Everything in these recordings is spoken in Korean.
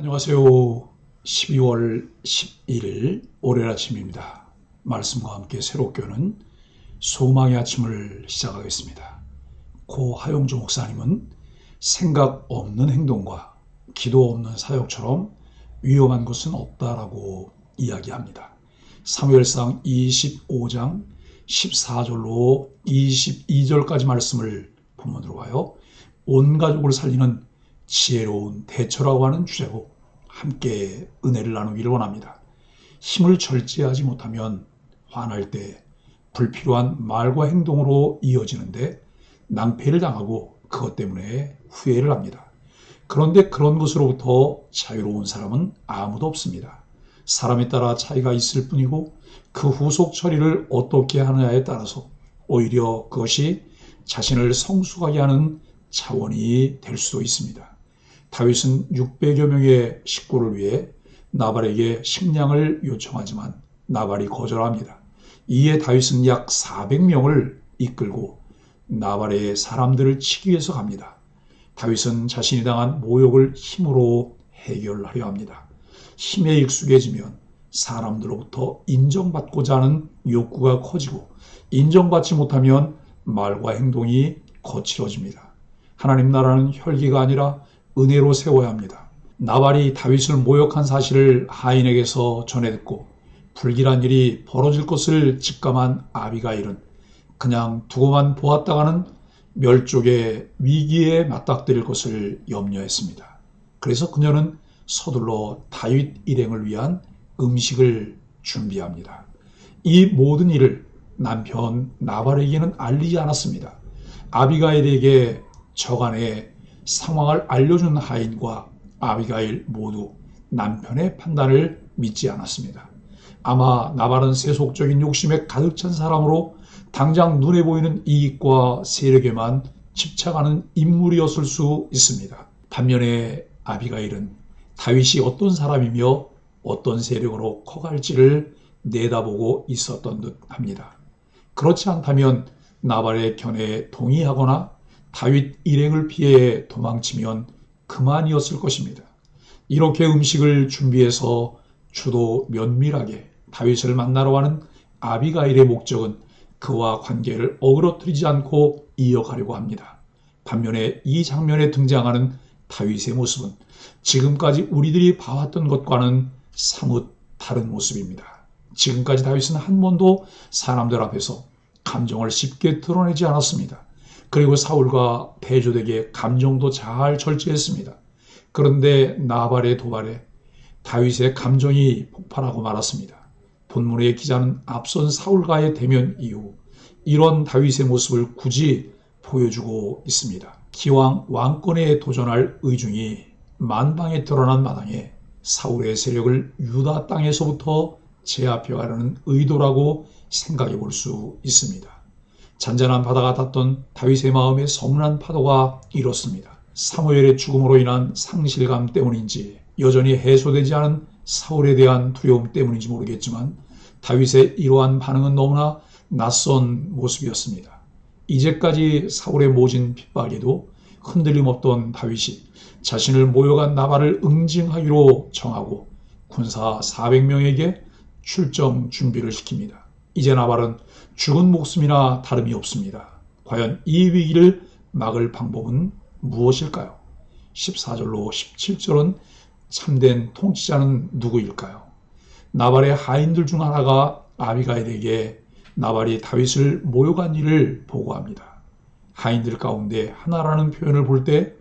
안녕하세요. 12월 11일 월요일 아침입니다. 말씀과 함께 새롭게 오는 소망의 아침을 시작하겠습니다. 고 하용주 목사님은 생각 없는 행동과 기도 없는 사역처럼 위험한 것은 없다라고 이야기합니다. 사무엘상 25장 14절로 22절까지 말씀을 본문으로 봐요. 온 가족을 살리는 지혜로운 대처라고 하는 주제로 함께 은혜를 나누기를 원합니다. 힘을 절제하지 못하면 화날 때 불필요한 말과 행동으로 이어지는데 낭패를 당하고 그것 때문에 후회를 합니다. 그런데 그런 것으로부터 자유로운 사람은 아무도 없습니다. 사람에 따라 차이가 있을 뿐이고 그 후속 처리를 어떻게 하느냐에 따라서 오히려 그것이 자신을 성숙하게 하는 자원이 될 수도 있습니다. 다윗은 600여 명의 식구를 위해 나발에게 식량을 요청하지만 나발이 거절합니다. 이에 다윗은 약 400명을 이끌고 나발의 사람들을 치기 위해서 갑니다. 다윗은 자신이 당한 모욕을 힘으로 해결하려 합니다. 힘에 익숙해지면 사람들로부터 인정받고자 하는 욕구가 커지고 인정받지 못하면 말과 행동이 거칠어집니다. 하나님 나라는 혈기가 아니라 은혜로 세워야 합니다. 나발이 다윗을 모욕한 사실을 하인에게서 전해 듣고 불길한 일이 벌어질 것을 직감한 아비가일은 그냥 두고만 보았다가는 멸족의 위기에 맞닥뜨릴 것을 염려했습니다. 그래서 그녀는 서둘러 다윗 일행을 위한 음식을 준비합니다. 이 모든 일을 남편 나발에게는 알리지 않았습니다. 아비가일에게 저간의 상황을 알려준 하인과 아비가일 모두 남편의 판단을 믿지 않았습니다. 아마 나발은 세속적인 욕심에 가득 찬 사람으로 당장 눈에 보이는 이익과 세력에만 집착하는 인물이었을 수 있습니다. 반면에 아비가일은 다윗이 어떤 사람이며 어떤 세력으로 커갈지를 내다보고 있었던 듯 합니다. 그렇지 않다면 나발의 견해에 동의하거나 다윗 일행을 피해 도망치면 그만이었을 것입니다. 이렇게 음식을 준비해서 주도 면밀하게 다윗을 만나러 가는 아비가일의 목적은 그와 관계를 어그러뜨리지 않고 이어가려고 합니다. 반면에 이 장면에 등장하는 다윗의 모습은 지금까지 우리들이 봐왔던 것과는 사뭇 다른 모습입니다. 지금까지 다윗은 한 번도 사람들 앞에서 감정을 쉽게 드러내지 않았습니다. 그리고 사울과 대조되게 감정도 잘 절제했습니다. 그런데 나발의 도발에 다윗의 감정이 폭발하고 말았습니다. 본문의 기자는 앞선 사울과의 대면 이후 이런 다윗의 모습을 굳이 보여주고 있습니다. 기왕 왕권에 도전할 의중이 만방에 드러난 마당에 사울의 세력을 유다 땅에서부터 제압해가려는 의도라고 생각해 볼 수 있습니다. 잔잔한 바다가 닿던 다윗의 마음에 서운한 파도가 일었습니다. 사무엘의 죽음으로 인한 상실감 때문인지 여전히 해소되지 않은 사울에 대한 두려움 때문인지 모르겠지만 다윗의 이러한 반응은 너무나 낯선 모습이었습니다. 이제까지 사울의 모진 핍박에도 흔들림 없던 다윗이 자신을 모욕한 나발을 응징하기로 정하고 군사 400명에게 출정 준비를 시킵니다. 이제 나발은 죽은 목숨이나 다름이 없습니다. 과연 이 위기를 막을 방법은 무엇일까요? 14절로 17절은 참된 통치자는 누구일까요? 나발의 하인들 중 하나가 아비가일에게 나발이 다윗을 모욕한 일을 보고합니다. 하인들 가운데 하나라는 표현을 볼 때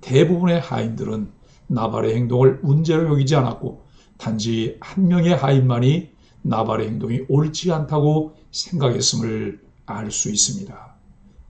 대부분의 하인들은 나발의 행동을 문제로 여기지 않았고 단지 한 명의 하인만이 나발의 행동이 옳지 않다고 생각했음을 알 수 있습니다.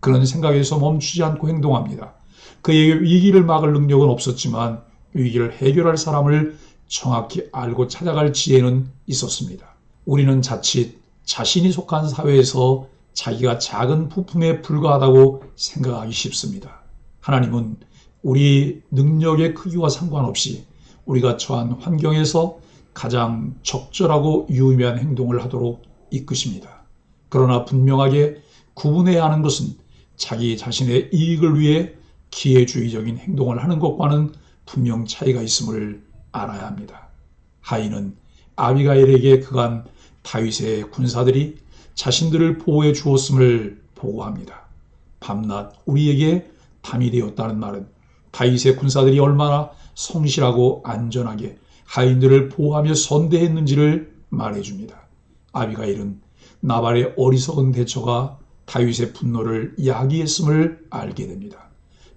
그런 생각에서 멈추지 않고 행동합니다. 그에게 위기를 막을 능력은 없었지만 위기를 해결할 사람을 정확히 알고 찾아갈 지혜는 있었습니다. 우리는 자칫 자신이 속한 사회에서 자기가 작은 부품에 불과하다고 생각하기 쉽습니다. 하나님은 우리 능력의 크기와 상관없이 우리가 처한 환경에서 가장 적절하고 유의미한 행동을 하도록 이끄십니다. 그러나 분명하게 구분해야 하는 것은 자기 자신의 이익을 위해 기회주의적인 행동을 하는 것과는 분명 차이가 있음을 알아야 합니다. 하인은 아비가일에게 그간 다윗의 군사들이 자신들을 보호해 주었음을 보고합니다. 밤낮 우리에게 담이 되었다는 말은 다윗의 군사들이 얼마나 성실하고 안전하게 하인들을 보호하며 선대했는지를 말해줍니다. 아비가일은 나발의 어리석은 대처가 다윗의 분노를 야기했음을 알게 됩니다.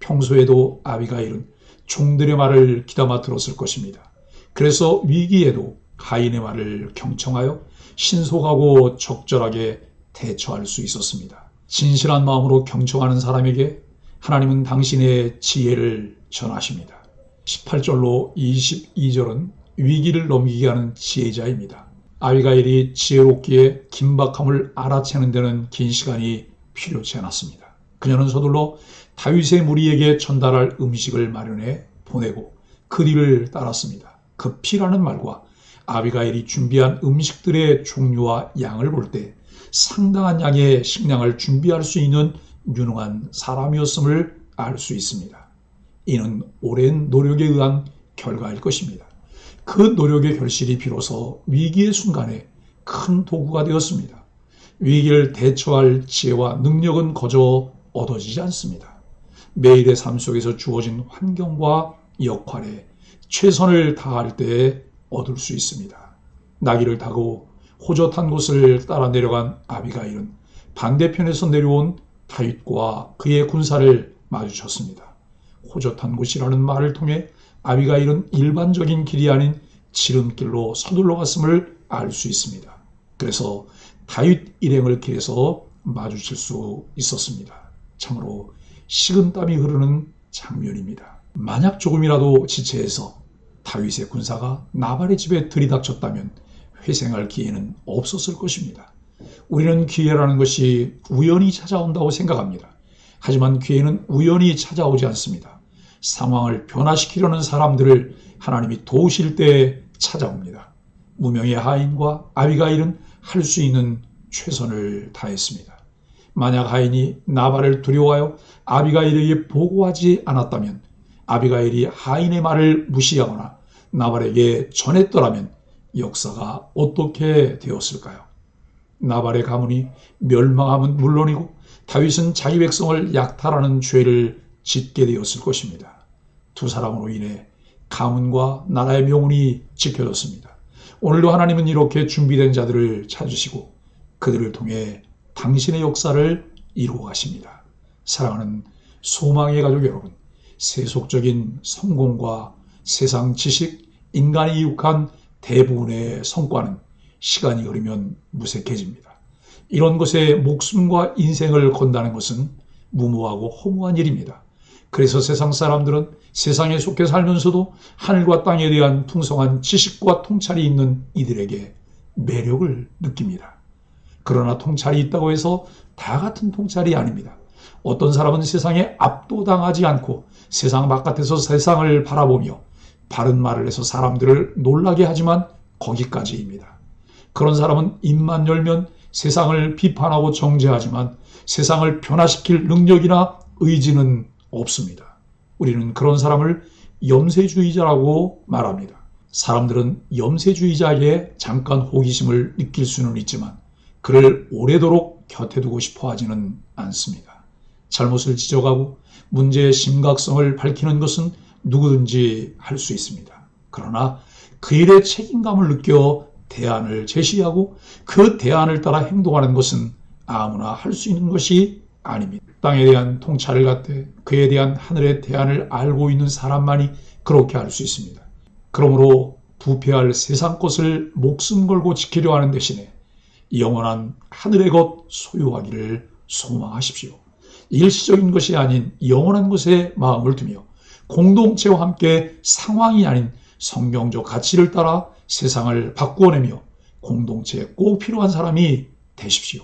평소에도 아비가일은 종들의 말을 귀담아 들었을 것입니다. 그래서 위기에도 하인의 말을 경청하여 신속하고 적절하게 대처할 수 있었습니다. 진실한 마음으로 경청하는 사람에게 하나님은 당신의 지혜를 전하십니다. 18절로 22절은 위기를 넘기게 하는 지혜자입니다. 아비가일이 지혜롭기에 긴박함을 알아채는 데는 긴 시간이 필요치 않았습니다. 그녀는 서둘러 다윗의 무리에게 전달할 음식을 마련해 보내고 그 뒤를 따랐습니다. 급히라는 말과 아비가일이 준비한 음식들의 종류와 양을 볼 때 상당한 양의 식량을 준비할 수 있는 유능한 사람이었음을 알 수 있습니다. 이는 오랜 노력에 의한 결과일 것입니다. 그 노력의 결실이 비로소 위기의 순간에 큰 도구가 되었습니다. 위기를 대처할 지혜와 능력은 거저 얻어지지 않습니다. 매일의 삶 속에서 주어진 환경과 역할에 최선을 다할 때에 얻을 수 있습니다. 나귀를 타고 호젓한 곳을 따라 내려간 아비가일은 반대편에서 내려온 다윗과 그의 군사를 마주쳤습니다. 호젓한 곳이라는 말을 통해 아비가일은 일반적인 길이 아닌 지름길로 서둘러 갔음을 알 수 있습니다. 그래서 다윗 일행을 길에서 마주칠 수 있었습니다. 참으로 식은땀이 흐르는 장면입니다. 만약 조금이라도 지체해서 다윗의 군사가 나발의 집에 들이닥쳤다면 회생할 기회는 없었을 것입니다. 우리는 기회라는 것이 우연히 찾아온다고 생각합니다. 하지만 기회는 우연히 찾아오지 않습니다. 상황을 변화시키려는 사람들을 하나님이 도우실 때 찾아옵니다. 무명의 하인과 아비가일은 할 수 있는 최선을 다했습니다. 만약 하인이 나발을 두려워하여 아비가일에게 보고하지 않았다면, 아비가일이 하인의 말을 무시하거나 나발에게 전했더라면 역사가 어떻게 되었을까요? 나발의 가문이 멸망함은 물론이고 다윗은 자기 백성을 약탈하는 죄를 짓게 되었을 것입니다. 두 사람으로 인해 가문과 나라의 명운이 지켜졌습니다. 오늘도 하나님은 이렇게 준비된 자들을 찾으시고 그들을 통해 당신의 역사를 이루어 가십니다. 사랑하는 소망의 가족 여러분, 세속적인 성공과 세상 지식, 인간이 이룩한 대부분의 성과는 시간이 흐르면 무색해집니다. 이런 것에 목숨과 인생을 건다는 것은 무모하고 허무한 일입니다. 그래서 세상 사람들은 세상에 속해 살면서도 하늘과 땅에 대한 풍성한 지식과 통찰이 있는 이들에게 매력을 느낍니다. 그러나 통찰이 있다고 해서 다 같은 통찰이 아닙니다. 어떤 사람은 세상에 압도당하지 않고 세상 바깥에서 세상을 바라보며 바른 말을 해서 사람들을 놀라게 하지만 거기까지입니다. 그런 사람은 입만 열면 세상을 비판하고 정죄하지만 세상을 변화시킬 능력이나 의지는 없습니다. 우리는 그런 사람을 염세주의자라고 말합니다. 사람들은 염세주의자에게 잠깐 호기심을 느낄 수는 있지만 그를 오래도록 곁에 두고 싶어 하지는 않습니다. 잘못을 지적하고 문제의 심각성을 밝히는 것은 누구든지 할 수 있습니다. 그러나 그 일에 책임감을 느껴 대안을 제시하고 그 대안을 따라 행동하는 것은 아무나 할 수 있는 것이 아닙니다. 땅에 대한 통찰을 갖되 그에 대한 하늘의 대안을 알고 있는 사람만이 그렇게 할 수 있습니다. 그러므로 부패할 세상 것을 목숨 걸고 지키려 하는 대신에 영원한 하늘의 것 소유하기를 소망하십시오. 일시적인 것이 아닌 영원한 것에 마음을 두며 공동체와 함께 상황이 아닌 성경적 가치를 따라 세상을 바꾸어내며 공동체에 꼭 필요한 사람이 되십시오.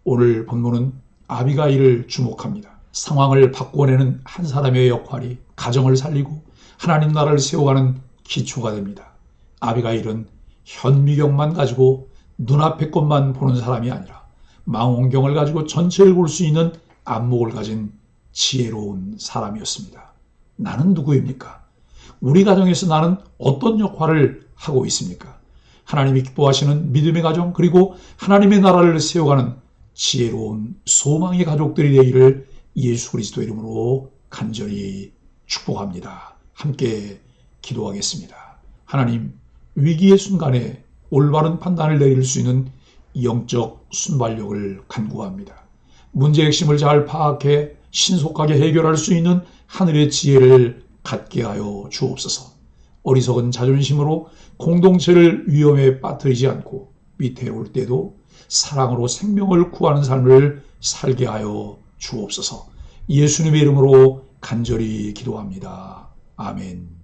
오늘 본문은 아비가일을 주목합니다. 상황을 바꾸어내는 한 사람의 역할이 가정을 살리고 하나님 나라를 세워가는 기초가 됩니다. 아비가일은 현미경만 가지고 눈앞의 것만 보는 사람이 아니라 망원경을 가지고 전체를 볼 수 있는 안목을 가진 지혜로운 사람이었습니다. 나는 누구입니까? 우리 가정에서 나는 어떤 역할을 하고 있습니까? 하나님이 기뻐하시는 믿음의 가정, 그리고 하나님의 나라를 세워가는 지혜로운 소망의 가족들이 되기를 예수 그리스도 이름으로 간절히 축복합니다. 함께 기도하겠습니다. 하나님, 위기의 순간에 올바른 판단을 내릴 수 있는 영적 순발력을 간구합니다. 문제의 핵심을 잘 파악해 신속하게 해결할 수 있는 하늘의 지혜를 갖게 하여 주옵소서. 어리석은 자존심으로 공동체를 위험에 빠뜨리지 않고 위태로울 때도 사랑으로 생명을 구하는 삶을 살게 하여 주옵소서. 예수님의 이름으로 간절히 기도합니다. 아멘.